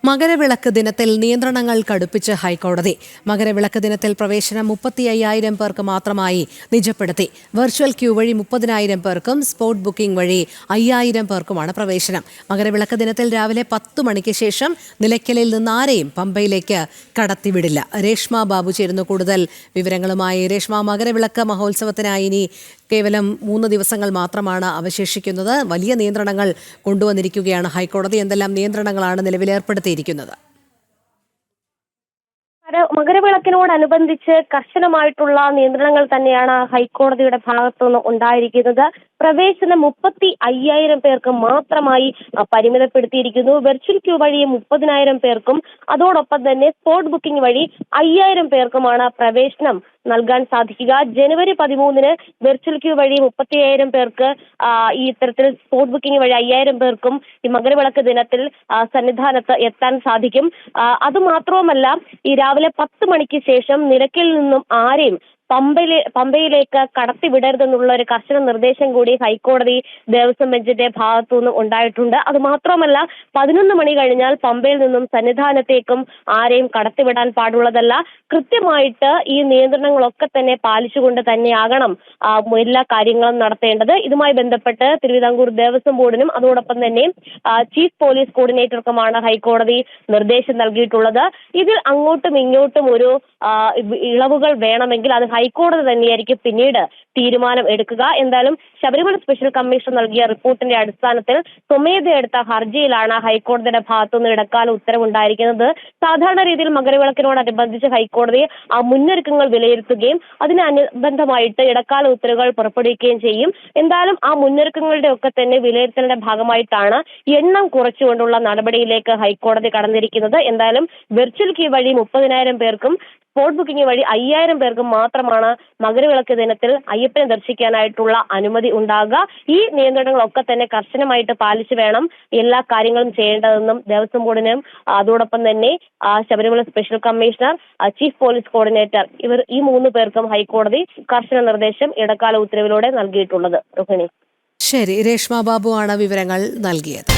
മകരവിളക്ക് ദിനത്തിൽ നിയന്ത്രണങ്ങൾ കടുപ്പിച്ച് ഹൈക്കോടതി. മകരവിളക്ക് ദിനത്തിൽ പ്രവേശനം 35,000 പേർക്ക് മാത്രമായി നിജപ്പെടുത്തി. വെർച്വൽ ക്യൂ വഴി 30,000 പേർക്കും സ്പോട്ട് ബുക്കിംഗ് വഴി 5,000 പേർക്കുമാണ് പ്രവേശനം. മകരവിളക്ക് ദിനത്തിൽ രാവിലെ 10 മണിക്ക് ശേഷം നിലയ്ക്കലിൽ നിന്ന് ആരെയും പമ്പയിലേക്ക് കടത്തിവിടില്ല. രേഷ്മ ബാബു ചേരുന്നു കൂടുതൽ വിവരങ്ങളുമായി. രേഷ്മ, മകരവിളക്ക് മഹോത്സവത്തിനായി ഇനി കേവലം 3 ദിവസങ്ങൾ മാത്രമാണ് അവശേഷിക്കുന്നത്. വലിയ നിയന്ത്രണങ്ങൾ കൊണ്ടുവന്നിരിക്കുകയാണ് ഹൈക്കോടതി. എന്തെല്ലാം നിയന്ത്രണങ്ങളാണ് നിലവിൽ ഏർപ്പെടുത്തിയിരിക്കുന്നത്? മകരവിളക്കിനോടനുബന്ധിച്ച് കർശനമായിട്ടുള്ള നിയന്ത്രണങ്ങൾ തന്നെയാണ് ഹൈക്കോടതിയുടെ ഭാഗത്തുനിന്ന് ഉണ്ടായിരിക്കുന്നത്. പ്രവേശനം 35,000 പേർക്ക് മാത്രമായി പരിമിതപ്പെടുത്തിയിരിക്കുന്നു. വെർച്വൽ ക്യൂ വഴി 30,000 പേർക്കും അതോടൊപ്പം തന്നെ സ്പോട്ട് ബുക്കിംഗ് വഴി 5,000 പേർക്കുമാണ് പ്രവേശനം നൽകാൻ സാധിക്കുക. ജനുവരി 13-ന് വെർച്വൽ ക്യൂ വഴി 35,000 പേർക്ക് ഈ ഇത്തരത്തിൽ സ്പോട്ട് ബുക്കിംഗ് വഴി 5,000 പേർക്കും ഈ മകരവിളക്ക് ദിനത്തിൽ സന്നിധാനത്ത് എത്താൻ സാധിക്കും. അതുമാത്രവുമല്ല, ഈ രാവിലെ 10 മണിക്ക് ശേഷം നിലയ്ക്കലിൽ നിന്നും ആരെയും പമ്പയിലേക്ക് കടത്തിവിടരുതെന്നുള്ള ഒരു കർശന നിർദ്ദേശം കൂടി ഹൈക്കോടതി ദേവസ്വം ബെഞ്ചിന്റെ ഭാഗത്തുനിന്നും ഉണ്ടായിട്ടുണ്ട്. അത് മാത്രമല്ല, 11 മണി കഴിഞ്ഞാൽ പമ്പയിൽ നിന്നും സന്നിധാനത്തേക്കും ആരെയും കടത്തിവിടാൻ പാടുള്ളതല്ല. കൃത്യമായിട്ട് ഈ നിയന്ത്രണങ്ങളൊക്കെ തന്നെ പാലിച്ചുകൊണ്ട് തന്നെയാകണം എല്ലാ കാര്യങ്ങളും നടത്തേണ്ടത്. ഇതുമായി ബന്ധപ്പെട്ട് തിരുവിതാംകൂർ ദേവസ്വം ബോർഡിനും അതോടൊപ്പം തന്നെ ചീഫ് പോലീസ് കോർഡിനേറ്റർക്കുമാണ് ഹൈക്കോടതി നിർദ്ദേശം നൽകിയിട്ടുള്ളത്. ഇതിൽ അങ്ങോട്ടും ഇങ്ങോട്ടും ഒരു ഇളവുകൾ വേണമെങ്കിൽ അത് ഹൈക്കോടതി തന്നെയായിരിക്കും പിന്നീട് തീരുമാനം എടുക്കുക. എന്തായാലും ശബരിമല സ്പെഷ്യൽ കമ്മീഷൻ നൽകിയ റിപ്പോർട്ടിന്റെ അടിസ്ഥാനത്തിൽ സ്വമേധയെടുത്ത ഹർജിയിലാണ് ഹൈക്കോടതിയുടെ ഭാഗത്തുനിന്ന് ഇടക്കാല ഉത്തരവുണ്ടായിരിക്കുന്നത്. സാധാരണ രീതിയിൽ മകരവിളക്കിനോടനുബന്ധിച്ച് ഹൈക്കോടതി മുന്നൊരുക്കങ്ങൾ വിലയിരുത്തുകയും അതിനനുബന്ധമായിട്ട് ഇടക്കാല ഉത്തരവുകൾ പുറപ്പെടുവിക്കുകയും ചെയ്യും. എന്തായാലും ആ മുന്നൊരുക്കങ്ങളുടെ ഒക്കെ തന്നെ വിലയിരുത്തലിന്റെ ഭാഗമായിട്ടാണ് എണ്ണം കുറച്ചുകൊണ്ടുള്ള നടപടിയിലേക്ക് ഹൈക്കോടതി കടന്നിരിക്കുന്നത്. എന്തായാലും വെർച്വൽ ക്യൂ വഴി 30,000 പേർക്കും സ്പോട്ട് ബുക്കിംഗ് വഴി 5,000 പേർക്കും മാത്രമാണ് മകരവിളക്ക് ദിനത്തിൽ അയ്യപ്പനെ ദർശിക്കാനായിട്ടുള്ള അനുമതി ഉണ്ടാകുക. ഈ നിയന്ത്രണങ്ങളൊക്കെ തന്നെ കർശനമായിട്ട് പാലിച്ചു വേണം എല്ലാ കാര്യങ്ങളും ചെയ്യേണ്ടതെന്നും ദേവസ്വം ബോർഡിനും അതോടൊപ്പം തന്നെ Sabarimala special commissioner, chief police coordinator ഈ 3 പേർക്കും ഹൈക്കോടതി കർശന നിർദ്ദേശം ഇടക്കാല ഉത്തരവിലൂടെ നൽകിയിട്ടുള്ളത്. രോഹിണി. ശരി, രേഷ്മ ബാബു ആണ് വിവരങ്ങൾ നൽകിയത്.